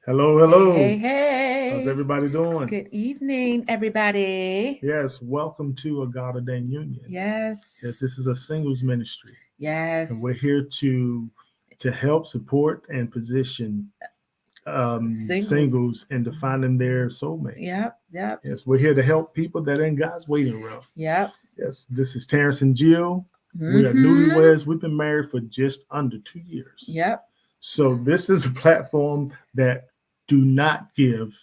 Hello, hello. Hey, hey, How's hey. everybody doing? Good evening, everybody. Yes, welcome to a God-Ordained Union. Yes. Yes, this is a singles ministry, and we're Yes. here to help, support, and position Singles. singles in defining their soulmate. Yep. Yep. Yes, we're here to help people that are in God's waiting room. Yep. Yes, this is Terrence and Jill. We are Mm-hmm. newlyweds. We've been married for just under 2 years. Yep. So this is a platform that do not give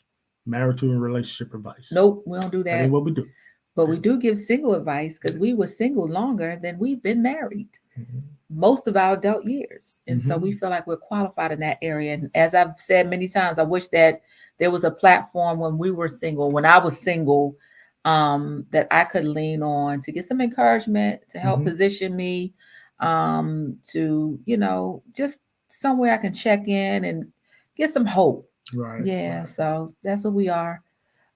marital and relationship advice. Nope, we don't do That ain't that. what we do. But Okay. we do give single advice because we were single longer than we've been married Mhm. most of our adult years. And so we Mhm. feel like we're qualified in that area. And as I've said many times, I wish that there was a platform when we were single, when I was single, that I could lean on to get some encouragement, to help Mhm. position me, to, just somewhere I can check in and get some hope. Right. Yeah, Right. so that's what we are.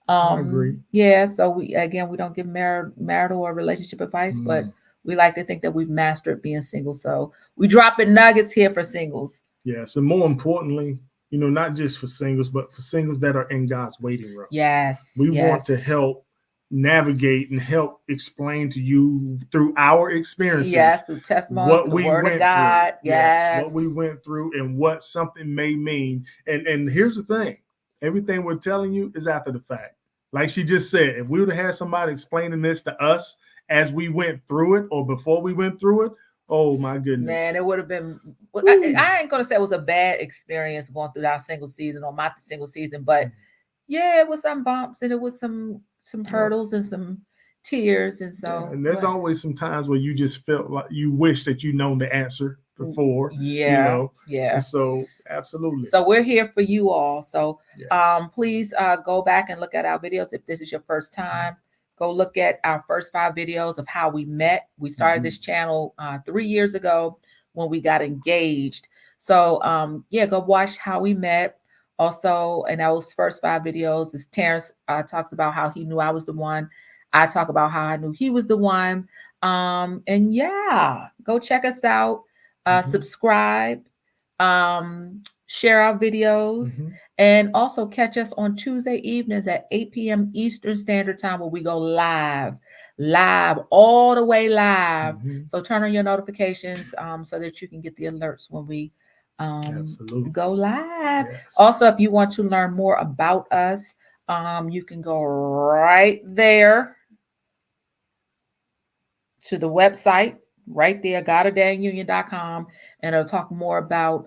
I agree. Yeah, so we don't give marital or relationship advice, but Mm. we like to think that we've mastered being single. So we dropping nuggets here for singles. Yes, and more importantly, not just for singles, but for singles that are in God's waiting room. Yes, We want yes, to help navigate and help explain to you through our experiences yes, through testimonies, what through the we word of went through. God. Yes, what we Yes. went through and what something may mean. And here's the thing. Everything we're telling you is after the fact. Like she just said, if we would have had somebody explaining this to us as we went through it or before we went through it, oh my goodness. Man, it would have been. Woo. I ain't gonna say it was a bad experience going through our single season or my single season, but yeah, it was some bumps and it was some Yep. hurdles and some tears, and Yeah, so. and there's But always some times where you just felt like you wish that you known the answer before, you yeah, know. And yeah. so absolutely. So we're here for you all. So Yes. please go back and look at our videos if this is your first time. Go look at our first 5 videos of how we met. We started Mhm. this channel 3 years ago when we got engaged. So yeah, go watch how we met. Also, in those first 5 videos, is Terrence talks about how he knew I was the one. I talk about how I knew he was the one. And yeah, go check us out. Mhm. Subscribe. Share our videos, Mhm. and also catch us on Tuesday evenings at 8 p.m. Eastern Standard Time where we go live, all the way live. Mhm. So turn on your notifications so that you can get the alerts when we Absolutely. go live. Yes. Also, if you want to learn more about us, you can go right there to the website right there, godordainedunion.com, and it'll talk more about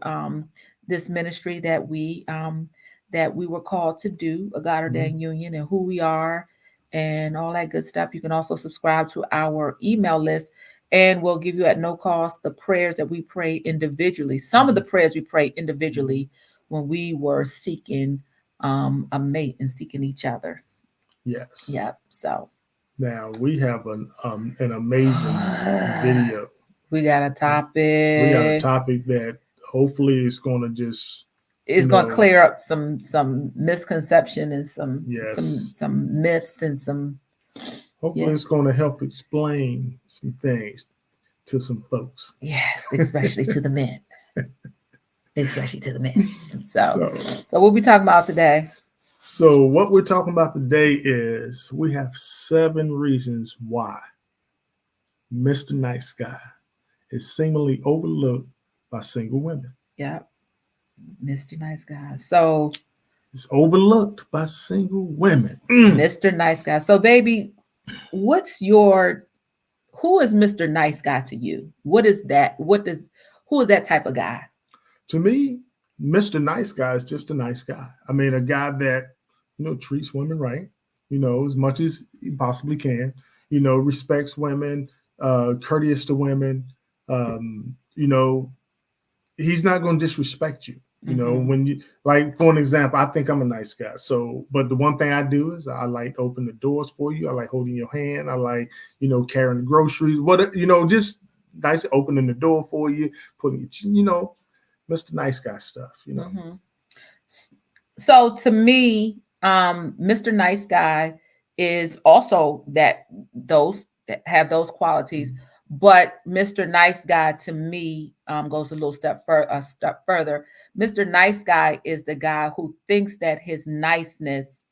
this ministry that we were called to do, a God Mhm. ordained union, and who we are, and all that good stuff. You can also subscribe to our email list, and we'll give you at no cost the prayers that we pray individually. Some of the Mhm. prayers we pray Mhm. individually when we were seeking a mate and seeking each other. Yes. Yep. So Now we have an amazing video. we got a We got a topic. topic that hopefully is going to just, you It's going to know, clear up some misconception and yes, some myths and some. hopefully Yeah. it's going to help explain some things to some folks. Yes, especially to the men. Especially to the men. So so, so we'll be talking about today. so what we're talking about today is we have 7 reasons why Mr. Nice Guy is seemingly overlooked by single women. Yeah, Mr. Nice Guy. So It's overlooked by single women. Mm. Mr. Nice Guy. So baby, what's your who is Mr. Nice Guy to you? What is that? Who is that type of guy? To me, Mr. Nice Guy is just a nice guy. I mean, a guy that, treats women right, as much as he possibly can, respects women, courteous to women. You know, he's not going to disrespect you. Mm-hmm. When you, like, for an example, I think I'm a nice guy. So, but the one thing I do is I like to open the doors for you. I like holding your hand. I like, carrying the groceries. Just nice opening the door for you, putting, Mr. Nice Guy stuff. Mm-hmm. So to me, Mr. Nice Guy is also that those that have those qualities, But Mr. Nice Guy to me goes a little step further. Mr. Nice Guy is the guy who thinks that his niceness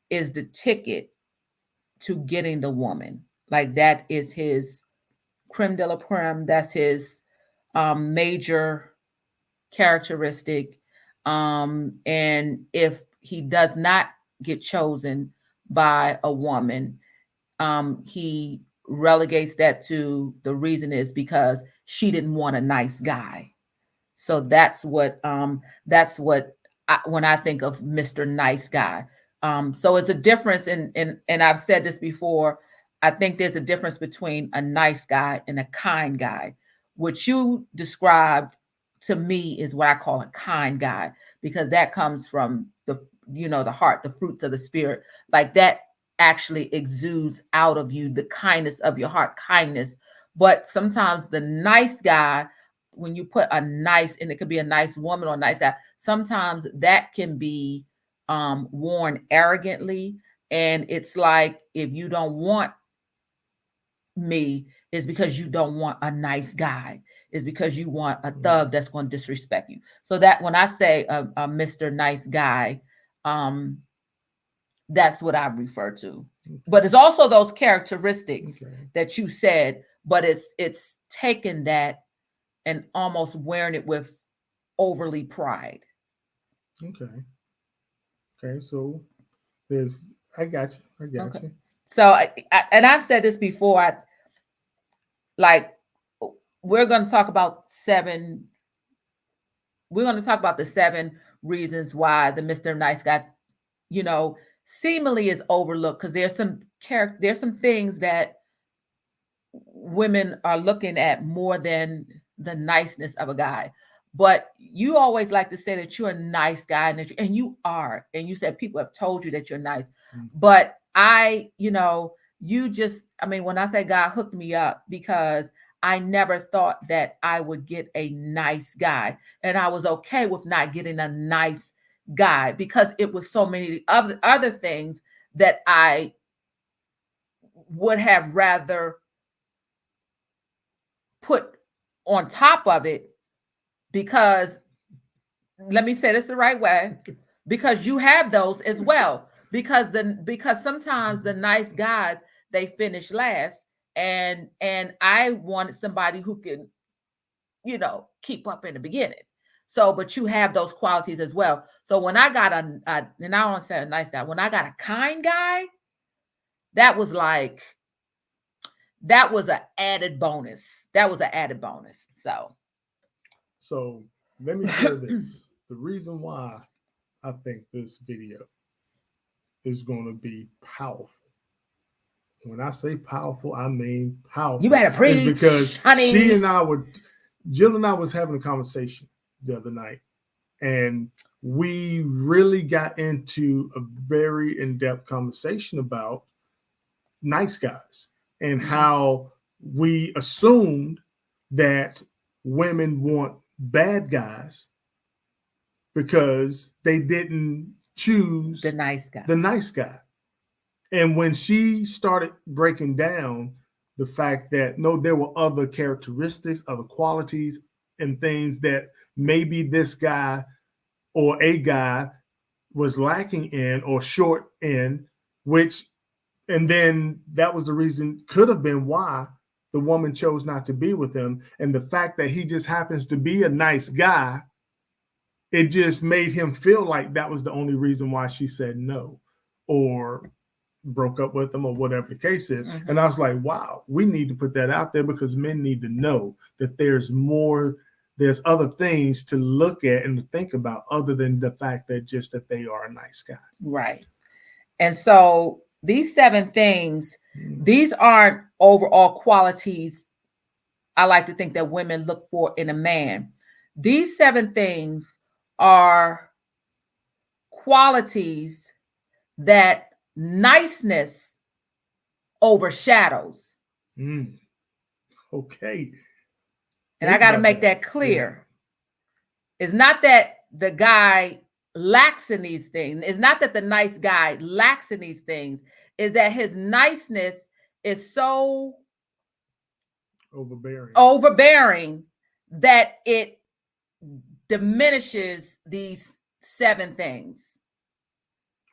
is the ticket to getting the woman. Like that is his creme de la creme. That's his major characteristic. And if he does not get chosen by a woman, he relegates that to the reason is because she didn't want a nice guy. So that's what when I think of Mr. Nice Guy. So it's a difference and I've said this before. I think there's a difference between a nice guy and a kind guy. What you described to me is what I call a kind guy because that comes from the heart, the fruits of the spirit. Like that actually exudes out of you the kindness of your heart, kindness. But sometimes the nice guy, when you put a nice, and it could be a nice woman or a nice guy, sometimes that can be worn arrogantly. And it's like, if you don't want me, it's because you don't want a nice guy. It's because you want a thug that's going to disrespect you. So that when I say a Mr. Nice Guy, um, that's what I refer to. But it's also those characteristics that you said, but it's taken that and almost wearing it with overly pride. Okay. So I got you. I got you. So and I've said this before. Like we're going to talk about the 7 reasons why the Mr. Nice Guy, seemingly is overlooked because there's some things that women are looking at more than the niceness of a guy. But you always like to say that you're a nice guy and you are. And you said people have told you that you're nice. But when I say God hooked me up because I never thought that I would get a nice guy. And I was okay with not getting a nice guy because it was so many other things that I would have rather put on top of it, because let me say this the right way, because you have those as well, because sometimes the nice guys, they finish last, and I wanted somebody who can keep up in the beginning. So but you have those qualities as well. So when I got and I don't want to say a nice guy, when I got a kind guy, that was like that was an added bonus. So let me share this. The reason why I think this video is going to be powerful. When I say powerful, I mean powerful. You better preach, it's because honey. Jill and I was having a conversation the other night, and we really got into a very in-depth conversation about nice guys and how we assumed that women want bad guys because they didn't choose the nice guy. And when she started breaking down the fact that no, there were other characteristics, other qualities, and things that maybe this guy or a guy was lacking in or short in, and then that was the reason, could have been why the woman chose not to be with him. And the fact that he just happens to be a nice guy, it just made him feel like that was the only reason why she said no or broke up with him or whatever the case is. And I was like, wow, we need to put that out there because men need to know that there's other things to look at and to think about other than the fact that they are a nice guy. Right. And so these 7 things, these aren't overall qualities I like to think that women look for in a man. These 7 things are qualities that niceness overshadows. Okay. And I got to make that clear. Yeah. It's not that the guy lacks in these things. It's not that the nice guy lacks in these things. Is that his niceness is so overbearing, that it diminishes these 7 things.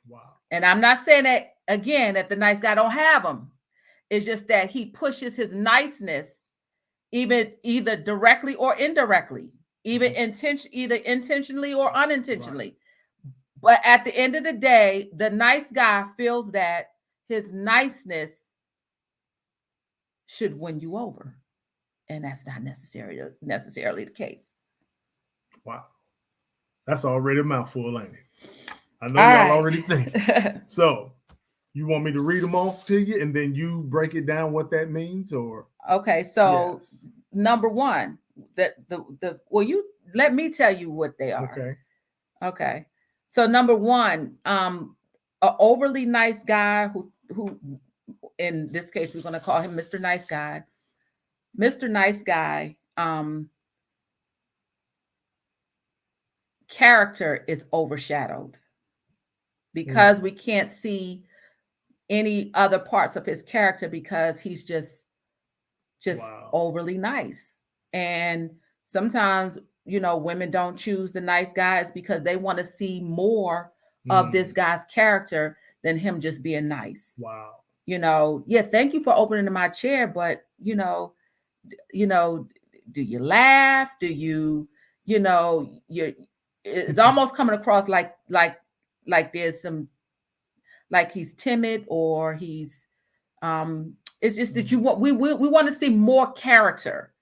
Wow. And I'm not saying that, again, that the nice guy don't have them. It's just that he pushes his niceness either directly or indirectly, either intentionally or unintentionally. Right. But at the end of the day, the nice guy feels that his niceness should win you over. And that's not necessarily the case. Wow. That's already a mouthful, ain't it? I know y'all already think. So you want me to read them off to you and then you break it down what that means, or? Okay, so yes. Number 1, well, you let me tell you what they are. Okay. So number 1, an overly nice guy who in this case we're going to call him Mr. Nice Guy. Mr. Nice Guy, character is overshadowed because we can't see any other parts of his character because he's just wow. overly nice. And sometimes, women don't choose the nice guys because they want to see more of this guy's character than him just being nice. Wow. Thank you for opening my chair, but do you laugh? Do you, it's almost coming across like there's some, like he's timid or he's, it's just that we want to see more character,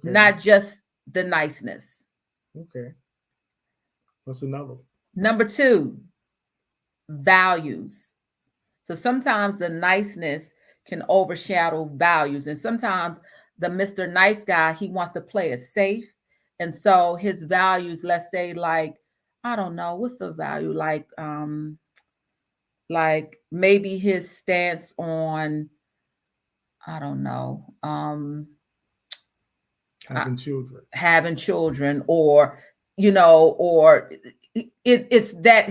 not just the niceness. Okay. What's another? Number 2, values. So sometimes the niceness can overshadow values. And sometimes the Mr. Nice Guy, he wants to play it safe. And so his values, let's say like, I don't know, what's the value? Like maybe his stance on, I don't know, having children, or or it's that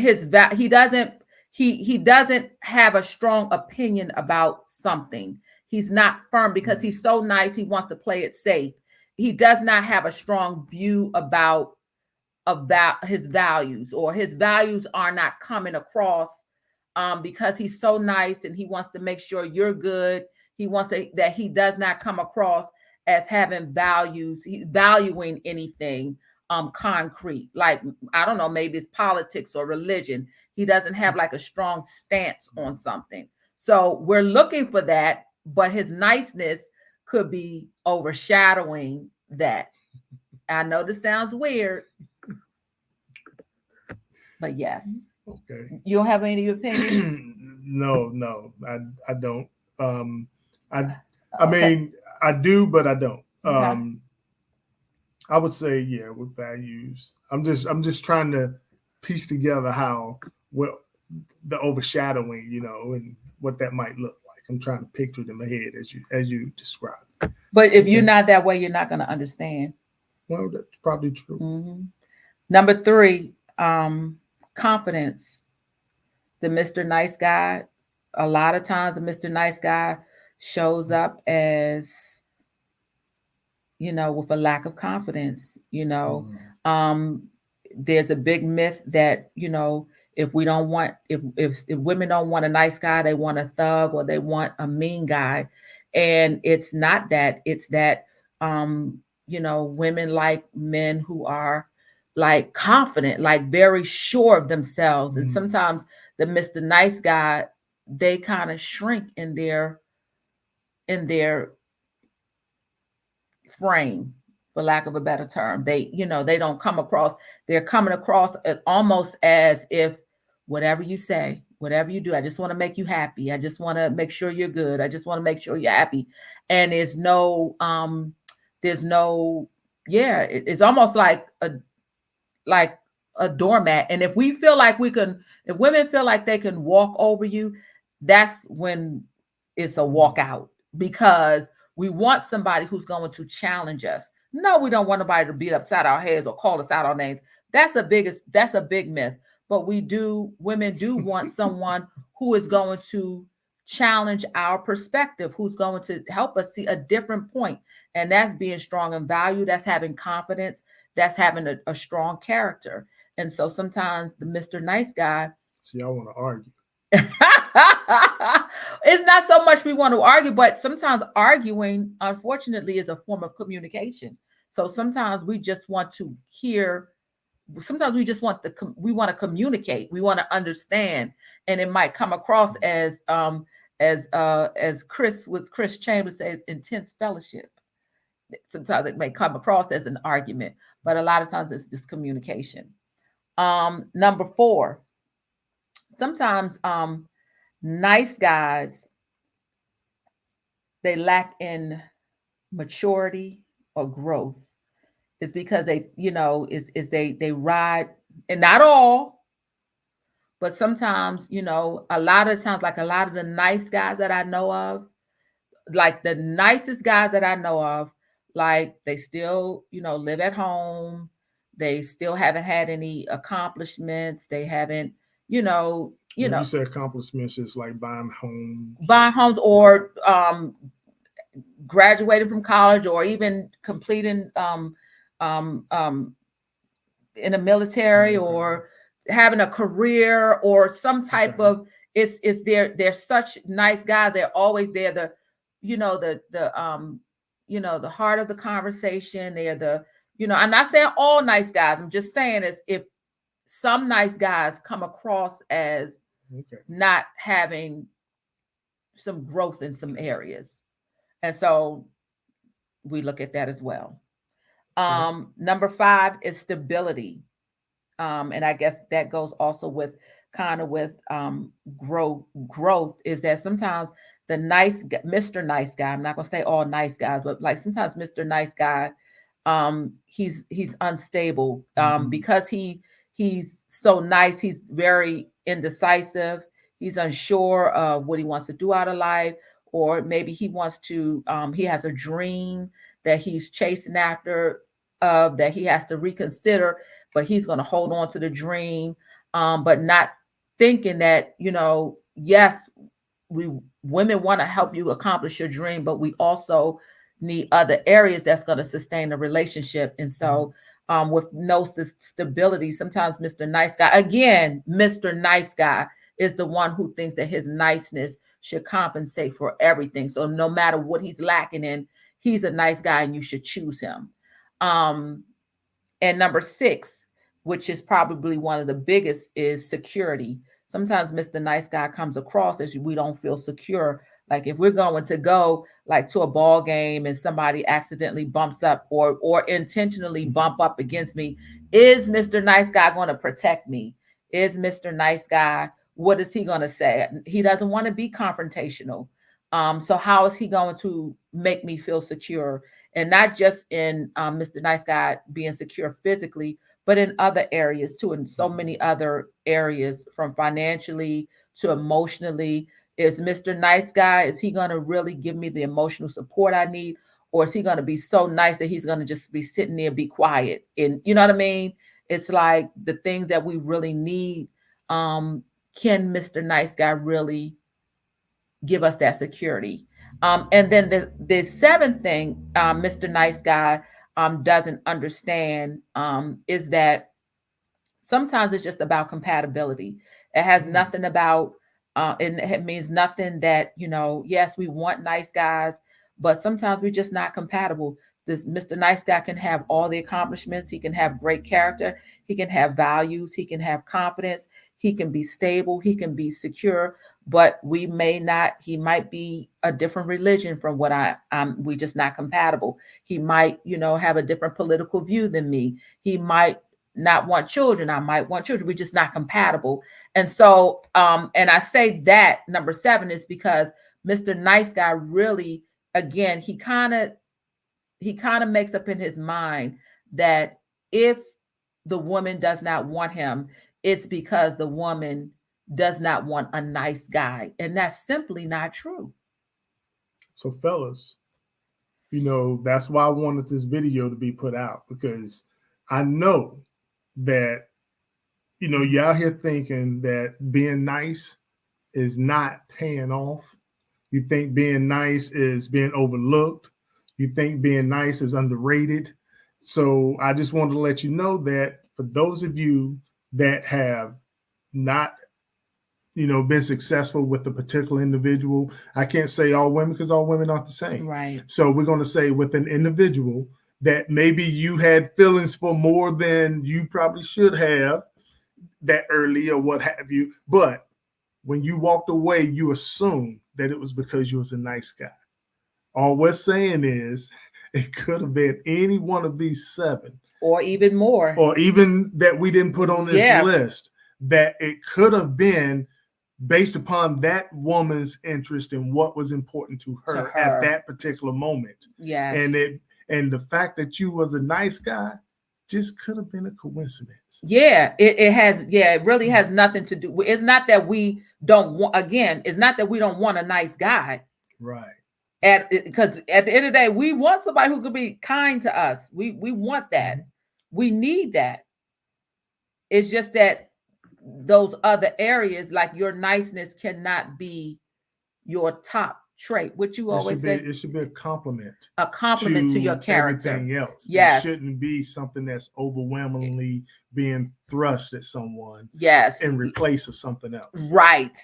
he doesn't have a strong opinion about something. He's not firm because he's so nice. He wants to play it safe. He does not have a strong view about his values, or his values are not coming across because he's so nice and he wants to make sure you're good. He wants that he does not come across as having values, valuing anything concrete. Like, I don't know, maybe it's politics or religion. He doesn't have like a strong stance on something. So we're looking for that, but his niceness could be overshadowing that. I know this sounds weird, but yes. Okay. You don't have any opinions? No, I don't. I mean, I do, but I don't. Okay. I would say, yeah, with values. I'm just trying to piece together how the overshadowing, and what that might look like. I'm trying to picture it in my head as you describe it. But if you're not that way, you're not going to understand. Well, that's probably true. Mm-hmm. Number 3, confidence. The Mr. Nice Guy, a lot of times the Mr. Nice Guy shows up as, with a lack of confidence. There's a big myth that, if women don't want a nice guy, they want a thug or they want a mean guy. And it's not that. It's that, women like men who are like confident, like very sure of themselves. And sometimes the Mr. Nice Guy, they kind of shrink in their frame, for lack of a better term. They don't come across, they're coming across as almost as if whatever you say, whatever you do, I just want to make you happy. I just want to make sure you're good. I just want to make sure you're happy. And it's almost like a doormat. And if women feel like they can walk over you, that's when it's a walkout, because we want somebody who's going to challenge us. No, we don't want nobody to beat upside our heads or call us out our names. That's a big myth. But women do want someone who is going to challenge our perspective, who's going to help us see a different point. And that's being strong in value, that's having confidence, that's having a strong character. And so sometimes the Mr. Nice Guy, See, I want to argue. it's not so much we want to argue, but sometimes arguing, unfortunately, is a form of communication. So sometimes we just want to hear, sometimes we just want we want to communicate, we want to understand, and it might come across as Chris Chambers says, intense fellowship. Sometimes it may come across as an argument, but a lot of times it's just communication. Number 4, sometimes nice guys, they lack in maturity or growth. It's because they, is they ride, and not all, but sometimes, a lot of times, like a lot of the nice guys that I know of, like the nicest guys that I know of, like they still, live at home. They still haven't had any accomplishments. They haven't, When you say accomplishments, it's like buying homes. buying homes, or graduating from college, or even completing um, um, in the military, or having a career, or some type of, it's they're such nice guys. They're always there, the the heart of the conversation. They're the, I'm not saying all nice guys, I'm just saying, as if some nice guys come across as not having some growth in some areas. And so we look at that as well. Number 5 is stability. And I guess that goes also with kind of with growth, is that sometimes the Mr. Nice Guy, I'm not gonna say all nice guys, but like sometimes Mr. Nice Guy, he's unstable, because he's so nice, he's very indecisive, he's unsure of what he wants to do out of life, or maybe he wants to, he has a dream that he's chasing after, that he has to reconsider, but he's going to hold on to the dream, but not thinking that, yes, we women want to help you accomplish your dream, but we also need other areas that's going to sustain the relationship. And so with no stability, sometimes Mr. Nice Guy, again, Mr. Nice Guy is the one who thinks that his niceness should compensate for everything. So no matter what he's lacking in, he's a nice guy and you should choose him. And number 6, which is probably one of the biggest, is security. Sometimes Mr. Nice Guy comes across as we don't feel secure. Like if we're going to go like to a ball game and somebody accidentally bumps up or intentionally bump up against me, is Mr. Nice Guy going to protect me? Is Mr. Nice Guy, what is he going to say? He doesn't want to be confrontational. So how is he going to make me feel secure? And not just in Mr. Nice Guy being secure physically, but in other areas too, in so many other areas, from financially to emotionally. Is Mr. Nice Guy, is he going to really give me the emotional support I need? Or is he going to be so nice that he's going to just be sitting there, be quiet? And you know what I mean? It's like the things that we really need. Can Mr. Nice Guy really give us that security? And then the 7th thing, Mr. Nice Guy doesn't understand, is that sometimes it's just about compatibility. It has nothing about, it means nothing that, yes, we want nice guys, but sometimes we're just not compatible. This Mr. Nice Guy can have all the accomplishments. He can have great character. He can have values. He can have confidence. He can be stable. He can be secure, but we may not, he might be a different religion from what we just not compatible. He might, have a different political view than me. He might not want children. I might want children. We're just not compatible. And so, and I say that number 7 is because Mr. Nice Guy really, again, he kind of makes up in his mind that if the woman does not want him, it's because the woman does not want a nice guy. And that's simply not true. So fellas, that's why I wanted this video to be put out, because I know that, you're out here thinking that being nice is not paying off. You think being nice is being overlooked. You think being nice is underrated. So I just wanted to let you know that for those of you that have not, been successful with a particular individual, I can't say all women because all women aren't the same. Right. So we're going to say with an individual that maybe you had feelings for more than you probably should have that early or what have you. But when you walked away, you assumed that it was because you was a nice guy. All we're saying is it could have been any one of these 7. Or even more. Or even that we didn't put on this list, that it could have been based upon that woman's interest in what was important to her at that particular moment. Yes. And the fact that you was a nice guy just could have been a coincidence. Yeah, it really has nothing to do. It's not that we don't want, again, it's not that we don't want a nice guy. Right. Because at the end of the day, we want somebody who could be kind to us. We want that. We need that. It's just that those other areas, like your niceness, cannot be your top trait. What you always say, it should be a compliment. A compliment to your character. Everything else. Yes. It shouldn't be something that's overwhelmingly being thrust at someone. Yes. In replace of something else. Right.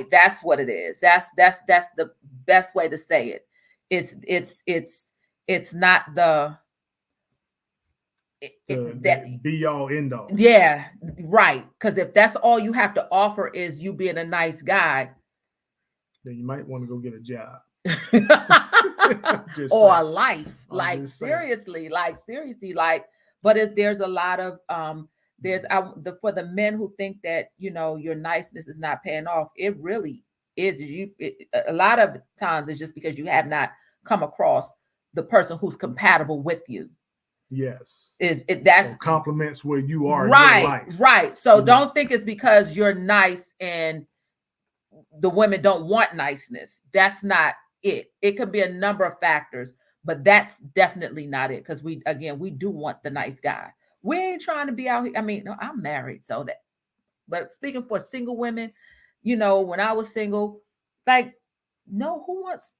That's what it is. That's the best way to say it. It's not the be all end all. Yeah, right. Because if that's all you have to offer is you being a nice guy, then you might want to go get a job. Or a life. Seriously. But there's a lot of for the men who think that your niceness is not paying off, it really is. A lot of times it's just because you have not come across the person who's compatible with you. Yes. That's so compliments where you are. Right. So don't think it's because you're nice and the women don't want niceness. That's not it. It could be a number of factors, but that's definitely not it. Because we do want the nice guy. We ain't trying to be out here. I mean, no, I'm married, but speaking for single women, when I was single, who wants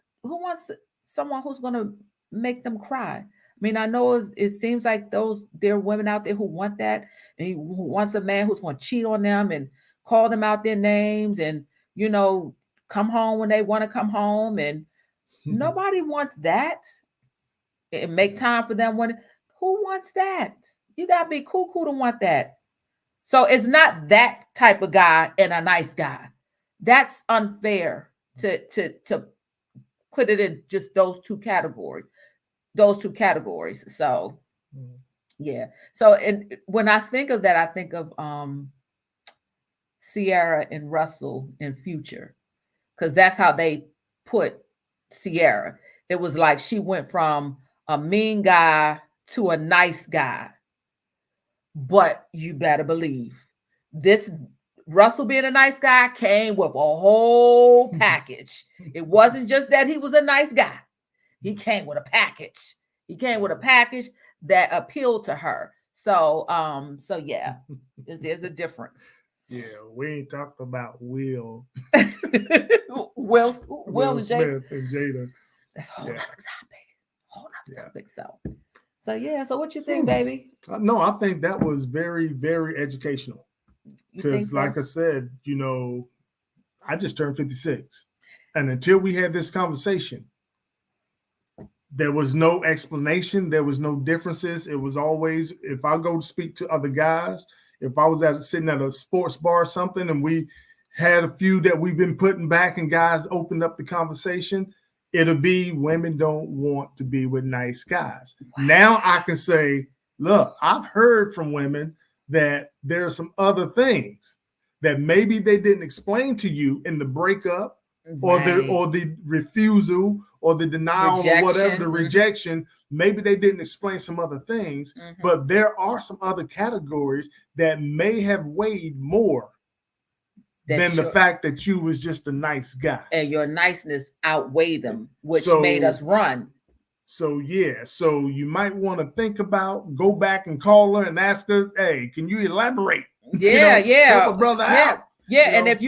someone who's gonna make them cry? I mean, I know it seems like there are women out there who want that, and who wants a man who's going to cheat on them and call them out their names and, come home when they want to come home. And nobody wants that. And make time for them who wants that? You got to be cool to want that. So it's not that type of guy and a nice guy. That's unfair to put it in just those two categories. So yeah. So when I think of that, I think of Sierra and Russell in Future, because that's how they put Sierra. It was like she went from a mean guy to a nice guy. But you better believe this Russell being a nice guy came with a whole package. It wasn't just that he was a nice guy. He came with a package. That appealed to her. So yeah, there's a difference. Yeah, we ain't talking about Will. Will Smith and Jada. That's a whole other topic. So yeah. So what you think, baby? No, I think that was very, very educational. Because, like I said, I just turned 56, and until we had this conversation, there was no explanation. There was no differences. It was always, if I go to speak to other guys, if I was sitting at a sports bar or something, and we had a few that we've been putting back and guys opened up the conversation, it'll be women don't want to be with nice guys. Wow. Now I can say, look, I've heard from women that there are some other things that maybe they didn't explain to you in the breakup, right, or the refusal or the denial, rejection, or whatever, the rejection. Maybe they didn't explain some other things, but there are some other categories that may have weighed more than the fact that you was just a nice guy. And your niceness outweighed them, which made us run. So yeah, so you might want to think about, go back and call her and ask her, hey, can you elaborate? Yeah, help a brother out. Yeah, You and know? if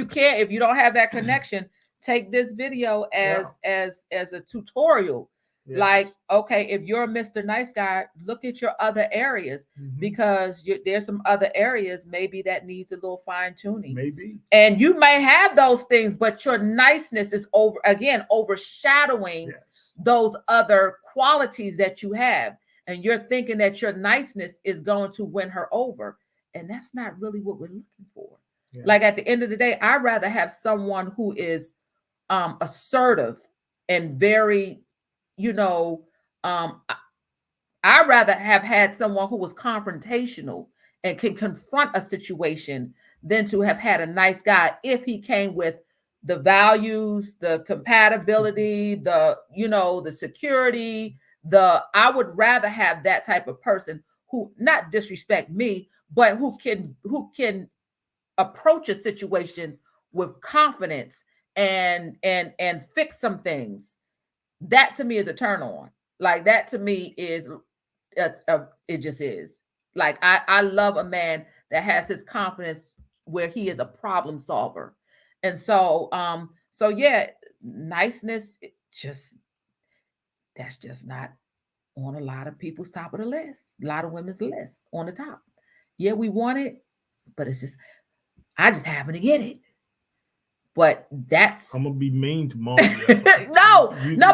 you don't have that connection, take this video Yeah. as a tutorial. Like, Yes. okay, if you're a Mr. Nice Guy, look at your other areas, Mhm. because there's some other areas maybe that needs a little fine tuning. Maybe. And you may have those things, but your niceness is overshadowing Yes. those other qualities that you have. And you're thinking that your niceness is going to win her over. And that's not really what we're looking for. Yeah. Like, at the end of the day, I'd rather have someone who is assertive and very, you know, I'd rather have had someone who was confrontational and can confront a situation than to have had a nice guy if he came with the values, the compatibility, the security. I would rather have that type of person who not disrespect me, but who can approach a situation with confidence and fix some things. That to me is a turn on. Like, that to me is it just is. Like, I love a man that has his confidence where he is a problem solver. And so yeah, niceness, that's just not on a lot of people's top of the list, a lot of women's list on the top. Yeah, we want it, but it's just, I just happen to get it. But that's I'm gonna be mean tomorrow.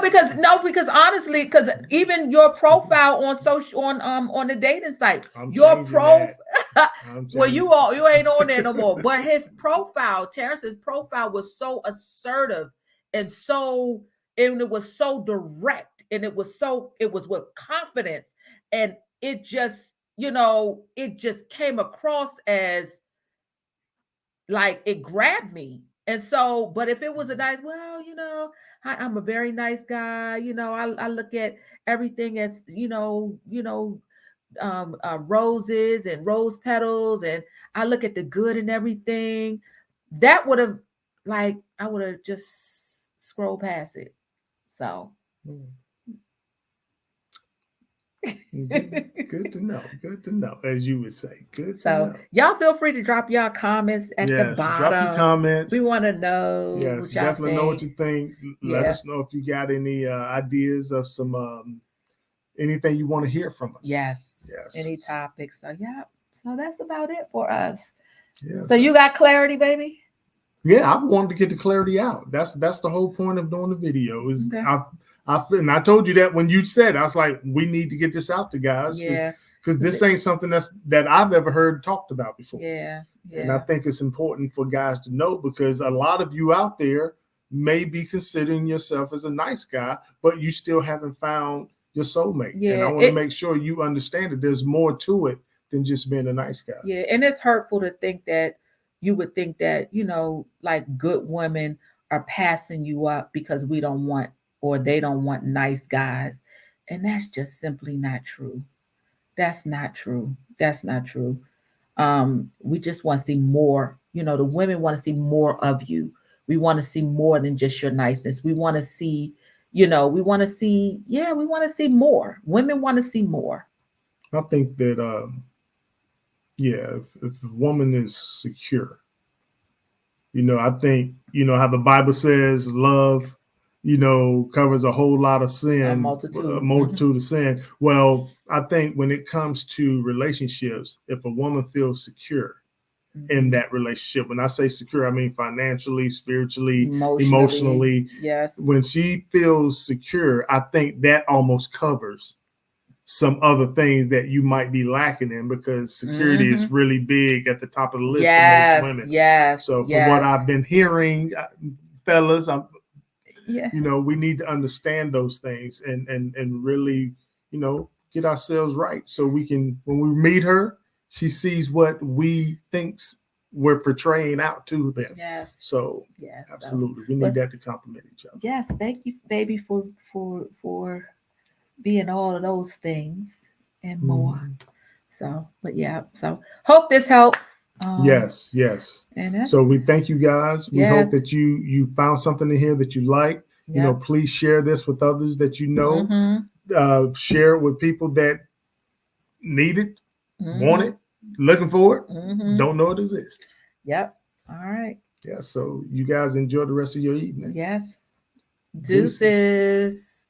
because honestly, because even your profile on social on the dating site, your profile well, you ain't on there no more. But Terrence's profile was so assertive and it was so direct, and it was with confidence, and it just came across as like it grabbed me. And so, but if it was a nice, well, I'm a very nice guy. I look at everything as roses and rose petals, and I look at the good in everything. That would have, like, I would have just scrolled past it. So. Good to know. Good to know, as you would say. Good to know. Y'all feel free to drop y'all comments at the bottom. Drop your comments. We want to know. Yes, definitely know what you think. Let us know if you got any ideas of some anything you want to hear from us. Yes. Any topics. So yeah. So that's about it for us. Yeah, so you got clarity, baby? Yeah, I wanted to get the clarity out. That's the whole point of doing the video. Is and I told you that when you said, I was like, we need to get this out to guys. Yeah. Because this ain't something that I've ever heard talked about before. Yeah. And I think it's important for guys to know, because a lot of you out there may be considering yourself as a nice guy, but you still haven't found your soulmate. Yeah. And I want to make sure you understand that there's more to it than just being a nice guy. Yeah. And it's hurtful to think that you would think that, like, good women are passing you up because we don't want, or they don't want nice guys. And that's just simply not true. That's not true. That's not true. We just want to see more. The women want to see more of you. We want to see more than just your niceness. We want to see, we want to see more. Women want to see more. I think that, if a woman is secure, I think, how the Bible says love, covers a whole lot of sin, a multitude of sin. Well, I think when it comes to relationships, if a woman feels secure in that relationship, when I say secure, I mean financially, spiritually, emotionally. Yes. When she feels secure, I think that almost covers some other things that you might be lacking in, because security is really big at the top of the list for most women. Yes. So from what I've been hearing, fellas, we need to understand those things and really, get ourselves right, so we can, when we meet her, she sees what we thinks we're portraying out to them. Yes. So absolutely, we need that to complement each other. Yes, thank you, baby, for being all of those things and more. So, but so hope this helps. Yes. And so we thank you guys. We hope that you found something in here that you like. Please share this with others that you know. Share it with people that need it, want it, looking for it, don't know it exists. Yep. All right. Yeah. So you guys enjoy the rest of your evening. Yes. Deuces. Deuces.